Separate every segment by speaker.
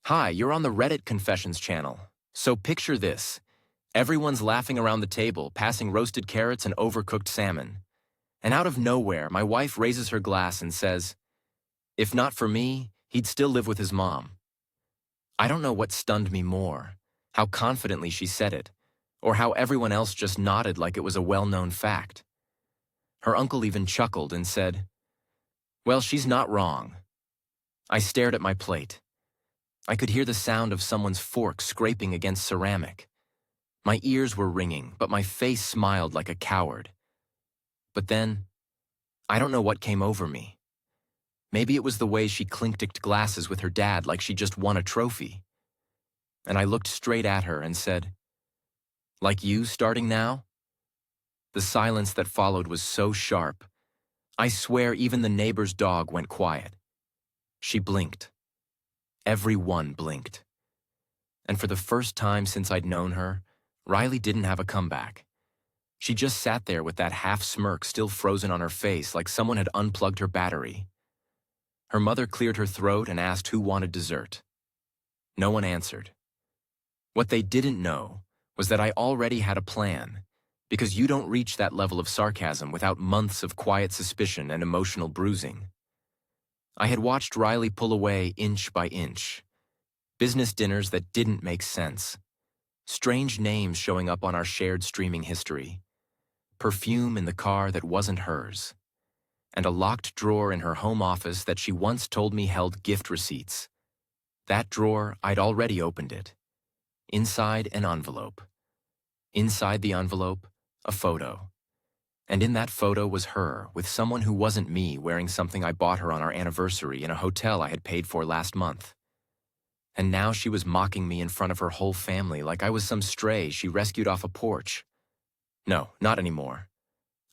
Speaker 1: Hi, you're on the Reddit Confessions channel. So picture this. Everyone's laughing around the table, passing roasted carrots and overcooked salmon. And out of nowhere, my wife raises her glass and says, "If not for me, he'd still live with his mom." I don't know what stunned me more, how confidently she said it, or how everyone else just nodded like it was a well-known fact. Her uncle even chuckled and said, "Well, she's not wrong." I stared at my plate. I could hear the sound of someone's fork scraping against ceramic. My ears were ringing, but my face smiled like a coward. But then, I don't know what came over me. Maybe it was the way she clinked glasses with her dad like she just won a trophy. And I looked straight at her and said, "Like you starting now?" The silence that followed was so sharp. I swear even the neighbor's dog went quiet. She blinked. Everyone blinked. And for the first time since I'd known her, Riley didn't have a comeback. She just sat there with that half smirk still frozen on her face like someone had unplugged her battery. Her mother cleared her throat and asked who wanted dessert. No one answered. What they didn't know was that I already had a plan, because you don't reach that level of sarcasm without months of quiet suspicion and emotional bruising. I had watched Riley pull away inch by inch. Business dinners that didn't make sense. Strange names showing up on our shared streaming history. Perfume in the car that wasn't hers. And a locked drawer in her home office that she once told me held gift receipts. That drawer, I'd already opened it. Inside, an envelope. Inside the envelope, a photo. And in that photo was her with someone who wasn't me wearing something I bought her on our anniversary in a hotel I had paid for last month. And now she was mocking me in front of her whole family like I was some stray she rescued off a porch. No, not anymore.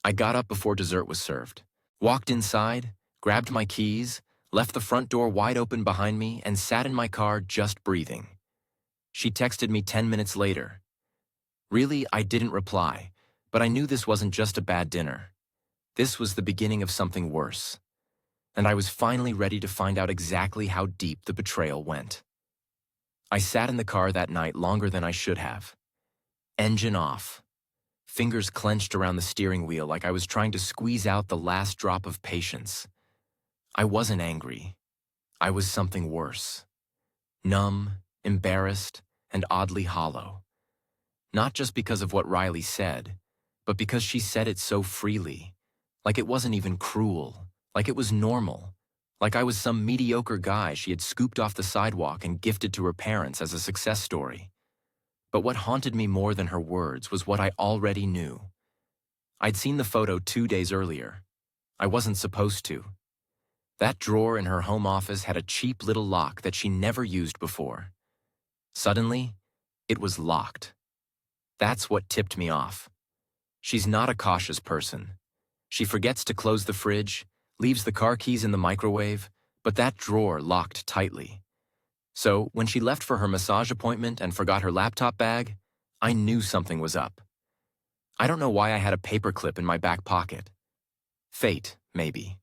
Speaker 1: I got up before dessert was served, walked inside, grabbed my keys, left the front door wide open behind me, and sat in my car just breathing. She texted me 10 minutes later. Really, I didn't reply, but I knew this wasn't just a bad dinner. This was the beginning of something worse. And I was finally ready to find out exactly how deep the betrayal went. I sat in the car that night longer than I should have. Engine off. Fingers clenched around the steering wheel like I was trying to squeeze out the last drop of patience. I wasn't angry. I was something worse. Numb, embarrassed, and oddly hollow. Not just because of what Riley said, but because she said it so freely. Like it wasn't even cruel. Like it was normal. Like I was some mediocre guy she had scooped off the sidewalk and gifted to her parents as a success story. But what haunted me more than her words was what I already knew. I'd seen the photo 2 days earlier. I wasn't supposed to. That drawer in her home office had a cheap little lock that she never used before. Suddenly, it was locked. That's what tipped me off. She's not a cautious person. She forgets to close the fridge, leaves the car keys in the microwave, but that drawer locked tightly. So, when she left for her massage appointment and forgot her laptop bag, I knew something was up. I don't know why I had a paperclip in my back pocket. Fate, maybe.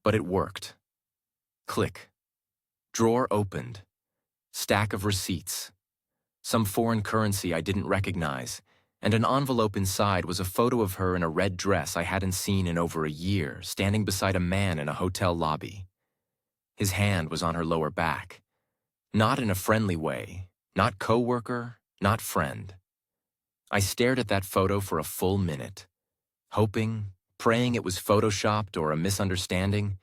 Speaker 1: But it worked. Click. Drawer opened. Stack of receipts. Some foreign currency I didn't recognize, and an envelope inside was a photo of her in a red dress I hadn't seen in over a year, standing beside a man in a hotel lobby. His hand was on her lower back. Not in a friendly way, not coworker, not friend. I stared at that photo for a full minute, hoping, praying it was photoshopped or a misunderstanding,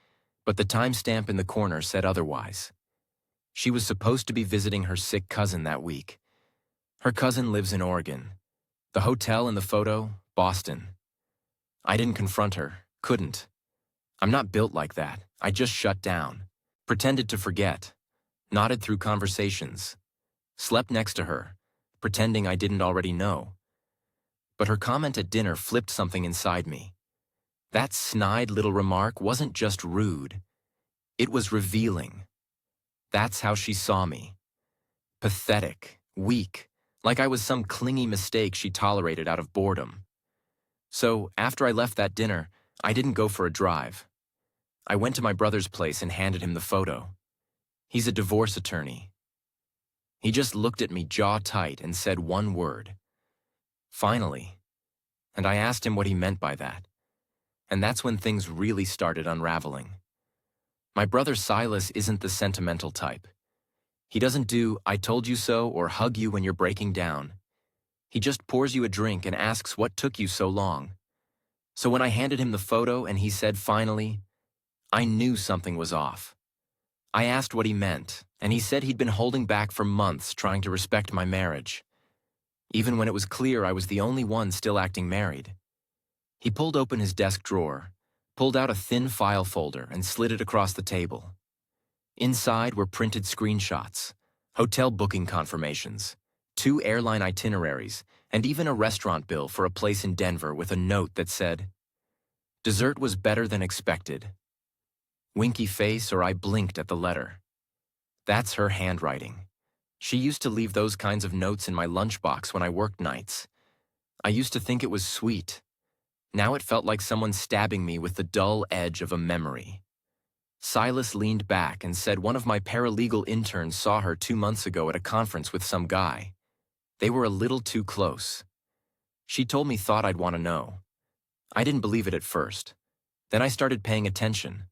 Speaker 1: but the timestamp in the corner said otherwise. She was supposed to be visiting her sick cousin that week. Her cousin lives in Oregon. The hotel in the photo, Boston. I didn't confront her, couldn't. I'm not built like that. I just shut down, pretended to forget. Nodded through conversations, slept next to her, pretending I didn't already know. But her comment at dinner flipped something inside me. That snide little remark wasn't just rude. It was revealing. That's how she saw me. Pathetic, weak, like I was some clingy mistake she tolerated out of boredom. So, after I left that dinner, I didn't go for a drive. I went to my brother's place and handed him the photo. He's a divorce attorney. He just looked at me jaw tight and said one word. Finally. And I asked him what he meant by that. And that's when things really started unraveling. My brother Silas isn't the sentimental type. He doesn't do "I told you so" or hug you when you're breaking down. He just pours you a drink and asks what took you so long. So when I handed him the photo and he said finally, I knew something was off. I asked what he meant, and he said he'd been holding back for months trying to respect my marriage, even when it was clear I was the only one still acting married. He pulled open his desk drawer, pulled out a thin file folder and slid it across the table. Inside were printed screenshots, hotel booking confirmations, 2 airline itineraries, and even a restaurant bill for a place in Denver with a note that said, "Dessert was better than expected." Winky face or I blinked at the letter. That's her handwriting. She used to leave those kinds of notes in my lunchbox when I worked nights. I used to think it was sweet. Now it felt like someone stabbing me with the dull edge of a memory. Silas leaned back and said one of my paralegal interns saw her 2 months ago at a conference with some guy. They were a little too close. She told me thought I'd want to know. I didn't believe it at first. Then I started paying attention.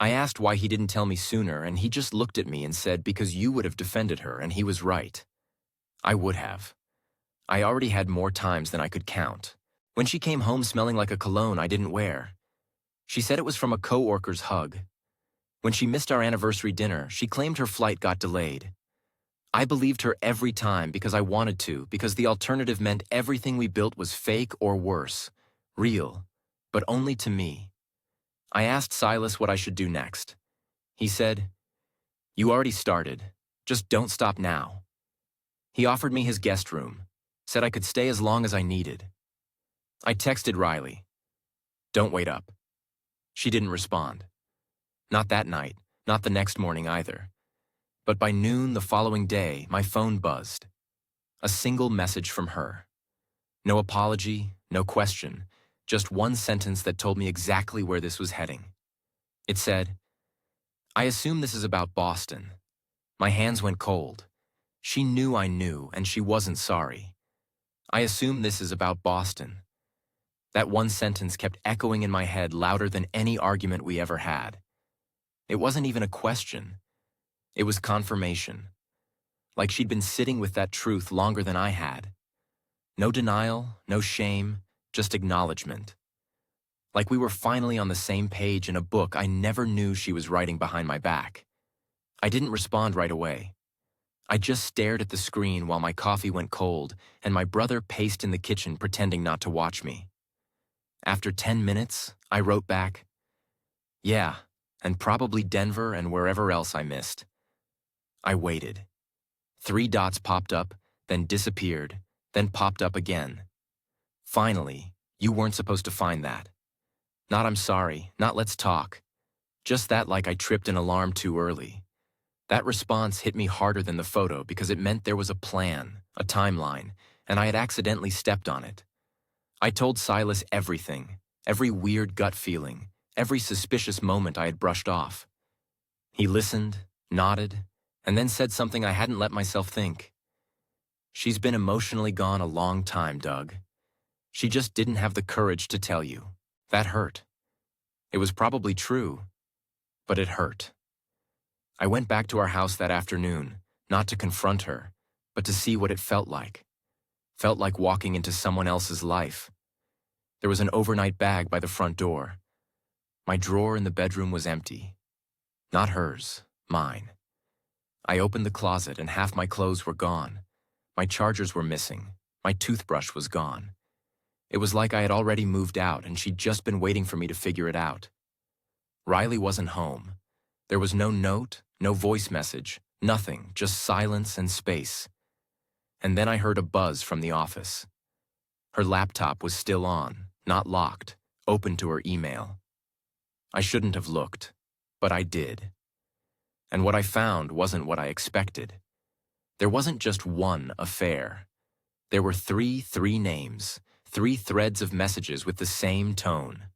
Speaker 1: I asked why he didn't tell me sooner, and he just looked at me and said because you would have defended her, and he was right. I would have. I already had more times than I could count. When she came home smelling like a cologne I didn't wear. She said it was from a coworker's hug. When she missed our anniversary dinner, she claimed her flight got delayed. I believed her every time because I wanted to, because the alternative meant everything we built was fake or worse, real, but only to me. I asked Silas what I should do next. He said, "You already started. Just don't stop now." He offered me his guest room, said I could stay as long as I needed. I texted Riley, "Don't wait up." She didn't respond. Not that night, not the next morning either. But by noon the following day, my phone buzzed. A single message from her. No apology, no question, just one sentence that told me exactly where this was heading. It said, "I assume this is about Boston." My hands went cold. She knew I knew, and she wasn't sorry. I assume this is about Boston. That one sentence kept echoing in my head louder than any argument we ever had. It wasn't even a question. It was confirmation. Like she'd been sitting with that truth longer than I had. No denial, no shame, just acknowledgement. Like we were finally on the same page in a book I never knew she was writing behind my back. I didn't respond right away. I just stared at the screen while my coffee went cold and my brother paced in the kitchen pretending not to watch me. After 10 minutes, I wrote back, "Yeah, and probably Denver and wherever else I missed." I waited. 3 dots popped up, then disappeared, then popped up again. Finally, "You weren't supposed to find that." Not "I'm sorry," not "let's talk." Just that like I tripped an alarm too early. That response hit me harder than the photo because it meant there was a plan, a timeline, and I had accidentally stepped on it. I told Silas everything, every weird gut feeling, every suspicious moment I had brushed off. He listened, nodded, and then said something I hadn't let myself think. "She's been emotionally gone a long time, Doug. She just didn't have the courage to tell you. That hurt." It was probably true, but it hurt. I went back to our house that afternoon, not to confront her, but to see what it felt like. Felt like walking into someone else's life. There was an overnight bag by the front door. My drawer in the bedroom was empty. Not hers, mine. I opened the closet and half my clothes were gone. My chargers were missing. My toothbrush was gone. It was like I had already moved out and she'd just been waiting for me to figure it out. Riley wasn't home. There was no note, no voice message, nothing, just silence and space. And then I heard a buzz from the office. Her laptop was still on, not locked, open to her email. I shouldn't have looked, but I did. And what I found wasn't what I expected. There wasn't just one affair. There were three names, 3 threads of messages with the same tone.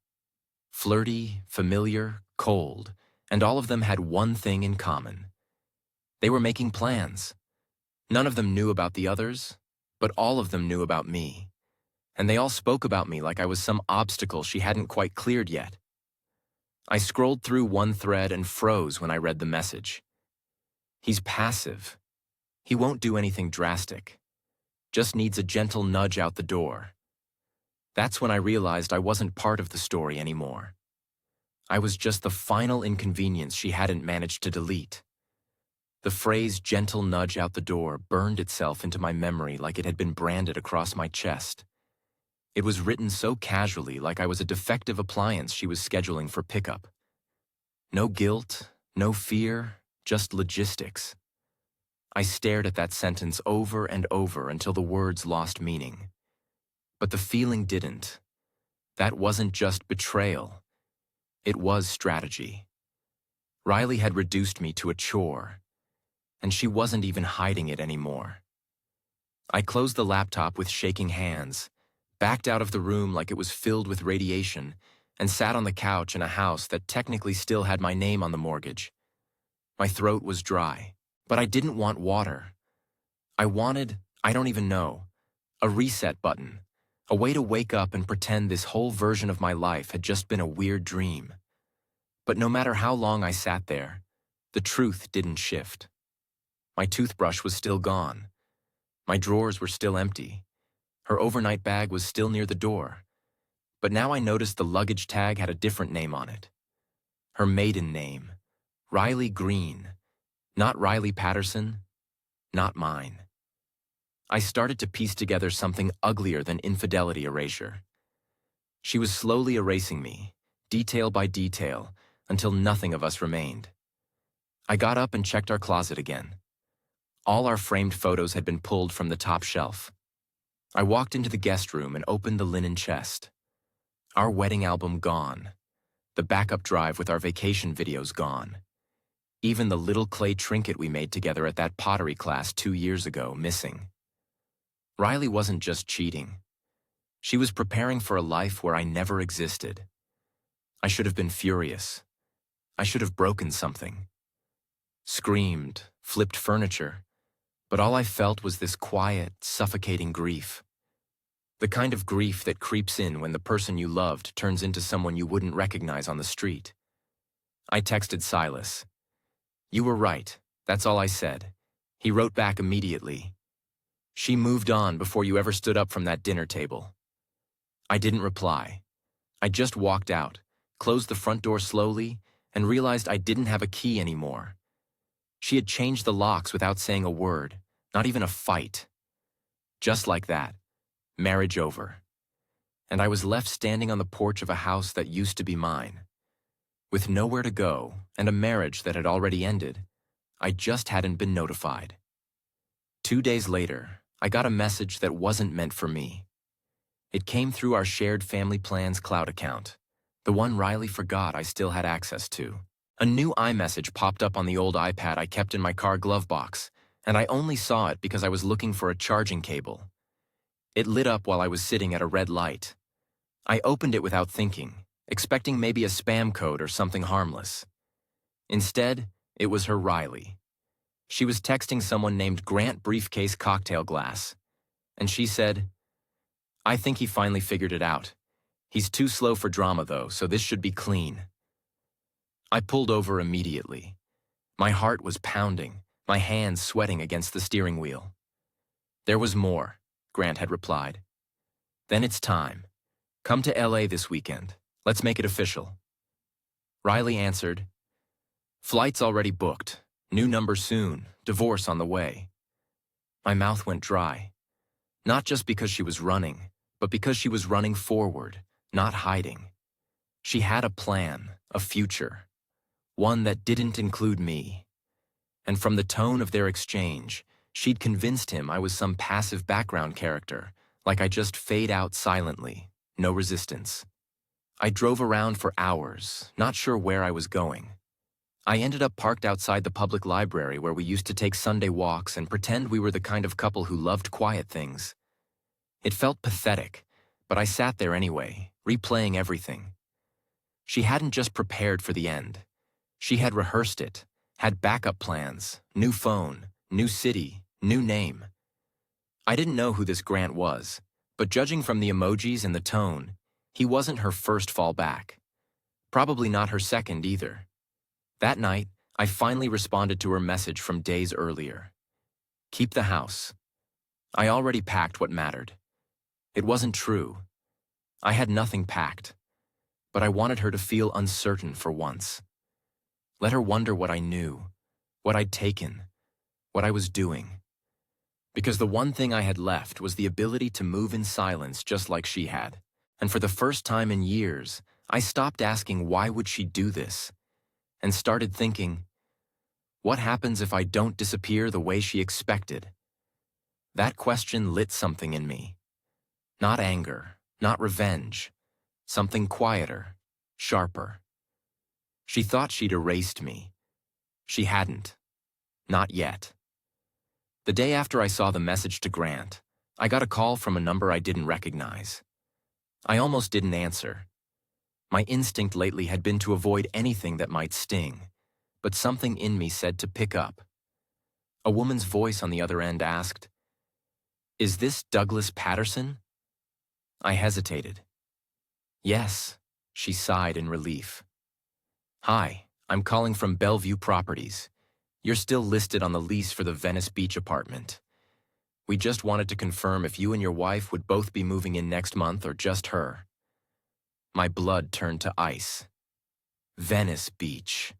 Speaker 1: Flirty, familiar, cold, and all of them had one thing in common. They were making plans. None of them knew about the others, but all of them knew about me. And they all spoke about me like I was some obstacle she hadn't quite cleared yet. I scrolled through one thread and froze when I read the message. He's passive. He won't do anything drastic. Just needs a gentle nudge out the door. That's when I realized I wasn't part of the story anymore. I was just the final inconvenience she hadn't managed to delete. The phrase gentle nudge out the door burned itself into my memory like it had been branded across my chest. It was written so casually, like I was a defective appliance she was scheduling for pickup. No guilt, no fear, just logistics. I stared at that sentence over and over until the words lost meaning. But the feeling didn't. That wasn't just betrayal. It was strategy. Riley had reduced me to a chore, and she wasn't even hiding it anymore. I closed the laptop with shaking hands, backed out of the room like it was filled with radiation, and sat on the couch in a house that technically still had my name on the mortgage. My throat was dry, but I didn't want water. I wanted, I don't even know, a reset button, a way to wake up and pretend this whole version of my life had just been a weird dream. But no matter how long I sat there, the truth didn't shift. My toothbrush was still gone. My drawers were still empty. Her overnight bag was still near the door. But now I noticed the luggage tag had a different name on it. Her maiden name, Riley Green. Not Riley Patterson, not mine. I started to piece together something uglier than infidelity erasure. She was slowly erasing me, detail by detail, until nothing of us remained. I got up and checked our closet again. All our framed photos had been pulled from the top shelf. I walked into the guest room and opened the linen chest. Our wedding album gone. The backup drive with our vacation videos gone. Even the little clay trinket we made together at that pottery class 2 years ago missing. Riley wasn't just cheating. She was preparing for a life where I never existed. I should have been furious. I should have broken something. Screamed, flipped furniture, but all I felt was this quiet, suffocating grief. The kind of grief that creeps in when the person you loved turns into someone you wouldn't recognize on the street. I texted Silas. "You were right, that's all I said." He wrote back immediately. "She moved on before you ever stood up from that dinner table." I didn't reply. I just walked out, closed the front door slowly, and realized I didn't have a key anymore. She had changed the locks without saying a word, not even a fight. Just like that, marriage over. And I was left standing on the porch of a house that used to be mine. With nowhere to go and a marriage that had already ended, I just hadn't been notified. 2 days later, I got a message that wasn't meant for me. It came through our shared Family Plans cloud account, the one Riley forgot I still had access to. A new iMessage popped up on the old iPad I kept in my car glove box, and I only saw it because I was looking for a charging cable. It lit up while I was sitting at a red light. I opened it without thinking, expecting maybe a spam code or something harmless. Instead, it was her Riley. She was texting someone named Grant Briefcase Cocktail Glass, and she said, "I think he finally figured it out. He's too slow for drama though, so this should be clean." I pulled over immediately. My heart was pounding, my hands sweating against the steering wheel. "There was more," Grant had replied. "Then it's time. Come to LA this weekend. Let's make it official." Riley answered, "Flight's already booked. New number soon. Divorce on the way." My mouth went dry. Not just because she was running, but because she was running forward, not hiding. She had a plan, a future. One that didn't include me. And from the tone of their exchange, she'd convinced him I was some passive background character, like I just fade out silently, no resistance. I drove around for hours, not sure where I was going. I ended up parked outside the public library where we used to take Sunday walks and pretend we were the kind of couple who loved quiet things. It felt pathetic, but I sat there anyway, replaying everything. She hadn't just prepared for the end. She had rehearsed it, had backup plans, new phone, new city, New name. I didn't know who this Grant was, but judging from the emojis and the tone, he wasn't her first fallback. Probably not her second either. That night, I finally responded to her message from days earlier. Keep the house. I already packed what mattered. It wasn't true. I had nothing packed, but I wanted her to feel uncertain for once. Let her wonder what I knew, what I'd taken, what I was doing. Because the one thing I had left was the ability to move in silence just like she had. And for the first time in years, I stopped asking why would she do this, and started thinking, what happens if I don't disappear the way she expected? That question lit something in me. Not anger, not revenge, something quieter, sharper. She thought she'd erased me. She hadn't. Not yet. The day after I saw the message to Grant, I got a call from a number I didn't recognize. I almost didn't answer. My instinct lately had been to avoid anything that might sting, but something in me said to pick up. A woman's voice on the other end asked, "Is this Douglas Patterson?" I hesitated. "Yes," she sighed in relief. "Hi, I'm calling from Bellevue Properties. You're still listed on the lease for the Venice Beach apartment. We just wanted to confirm if you and your wife would both be moving in next month or just her." My blood turned to ice. Venice Beach.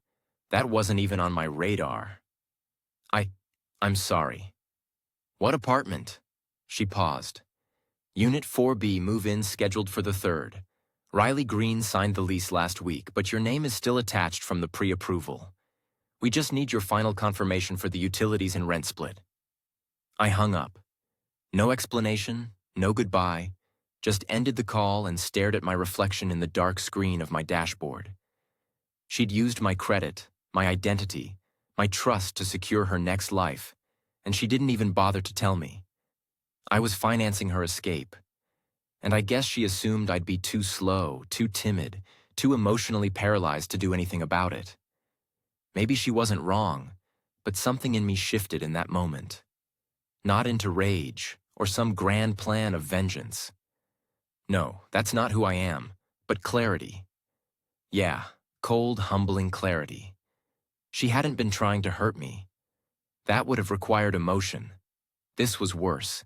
Speaker 1: That wasn't even on my radar. I'm sorry. What apartment? She paused. Unit 4B move-in scheduled for the 3rd. Riley Green signed the lease last week, but your name is still attached from the pre-approval. We just need your final confirmation for the utilities and rent split. I hung up. No explanation, no goodbye, just ended the call and stared at my reflection in the dark screen of my dashboard. She'd used my credit, my identity, my trust to secure her next life, and she didn't even bother to tell me. I was financing her escape, and I guess she assumed I'd be too slow, too timid, too emotionally paralyzed to do anything about it. Maybe she wasn't wrong, but something in me shifted in that moment. Not into rage or some grand plan of vengeance. No, that's not who I am, but clarity. Yeah, cold, humbling clarity. She hadn't been trying to hurt me. That would have required emotion. This was worse.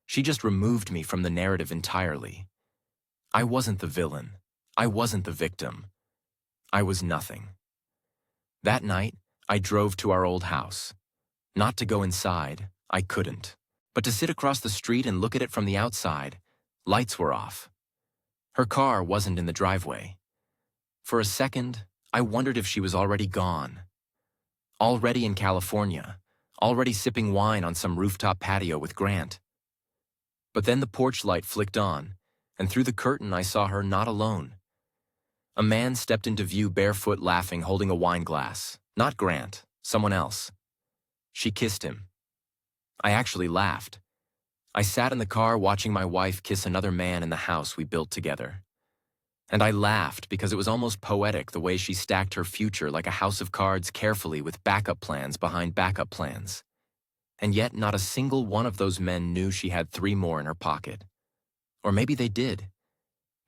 Speaker 1: She just removed me from the narrative entirely. I wasn't the villain. I wasn't the victim. I was nothing. That night, I drove to our old house. Not to go inside, I couldn't. But to sit across the street and look at it from the outside, lights were off. Her car wasn't in the driveway. For a second, I wondered if she was already gone. Already in California, already sipping wine on some rooftop patio with Grant. But then the porch light flicked on, and through the curtain I saw her not alone. A man stepped into view barefoot, laughing, holding a wine glass. Not Grant, someone else. She kissed him. I actually laughed. I sat in the car watching my wife kiss another man in the house we built together. And I laughed because it was almost poetic the way she stacked her future like a house of cards carefully with backup plans behind backup plans. And yet not a single one of those men knew she had 3 more in her pocket. Or maybe they did.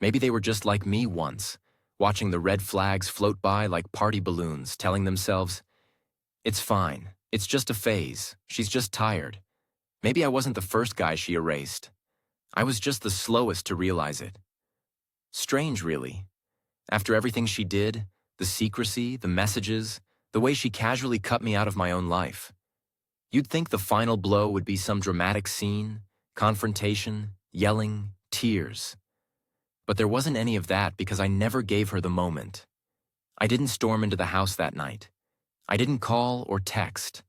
Speaker 1: Maybe they were just like me once, watching the red flags float by like party balloons, telling themselves, "It's fine, it's just a phase, she's just tired." Maybe I wasn't the first guy she erased. I was just the slowest to realize it. Strange, really. After everything she did, the secrecy, the messages, the way she casually cut me out of my own life. You'd think the final blow would be some dramatic scene, confrontation, yelling, tears. But there wasn't any of that because I never gave her the moment. I didn't storm into the house that night. I didn't call or text.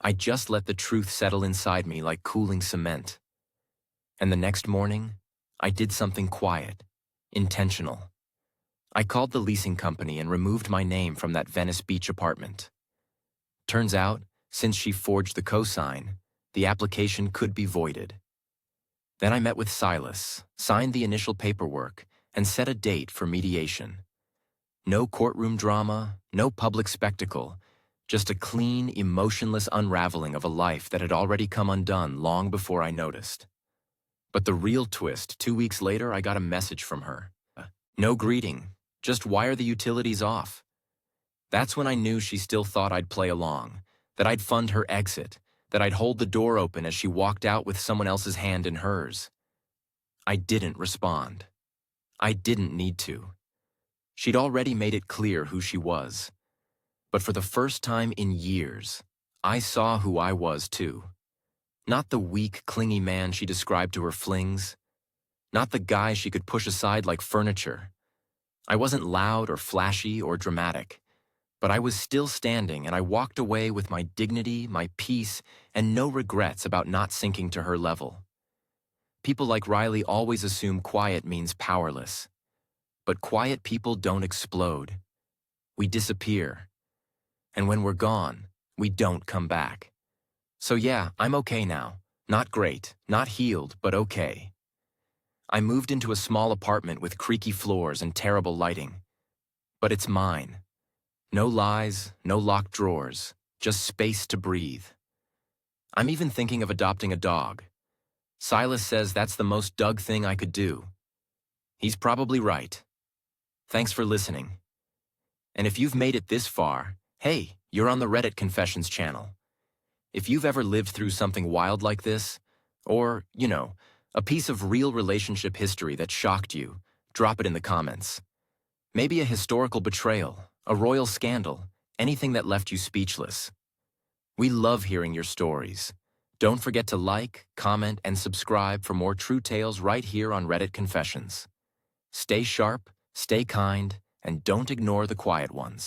Speaker 1: I just let the truth settle inside me like cooling cement. And the next morning, I did something quiet, intentional. I called the leasing company and removed my name from that Venice Beach apartment. Turns out, since she forged the cosign, the application could be voided. Then I met with Silas, signed the initial paperwork, and set a date for mediation. No courtroom drama, no public spectacle, Just a clean, emotionless unraveling of a life that had already come undone long before I noticed. But the real twist, 2 weeks later, I got a message from her. No greeting, just why are the utilities off? That's when I knew she still thought I'd play along, that I'd fund her exit, that I'd hold the door open as she walked out with someone else's hand in hers. I didn't respond. I didn't need to. She'd already made it clear who she was. But for the first time in years, I saw who I was too. Not the weak, clingy man she described to her flings. Not the guy she could push aside like furniture. I wasn't loud or flashy or dramatic, but I was still standing, and I walked away with my dignity, my peace, and no regrets about not sinking to her level. People like Riley always assume quiet means powerless. But quiet people don't explode. We disappear. And when we're gone, we don't come back. So yeah, I'm okay now. Not great, not healed, but okay. I moved into a small apartment with creaky floors and terrible lighting. But it's mine. No lies, no locked drawers, just space to breathe. I'm even thinking of adopting a dog. Silas says that's the most Doug thing I could do. He's probably right. Thanks for listening. And if you've made it this far, hey, you're on the Reddit Confessions channel. If you've ever lived through something wild like this, or, a piece of real relationship history that shocked you, drop it in the comments. Maybe a historical betrayal, a royal scandal, anything that left you speechless. We love hearing your stories. Don't forget to like, comment, and subscribe for more true tales right here on Reddit Confessions. Stay sharp, stay kind, and don't ignore the quiet ones.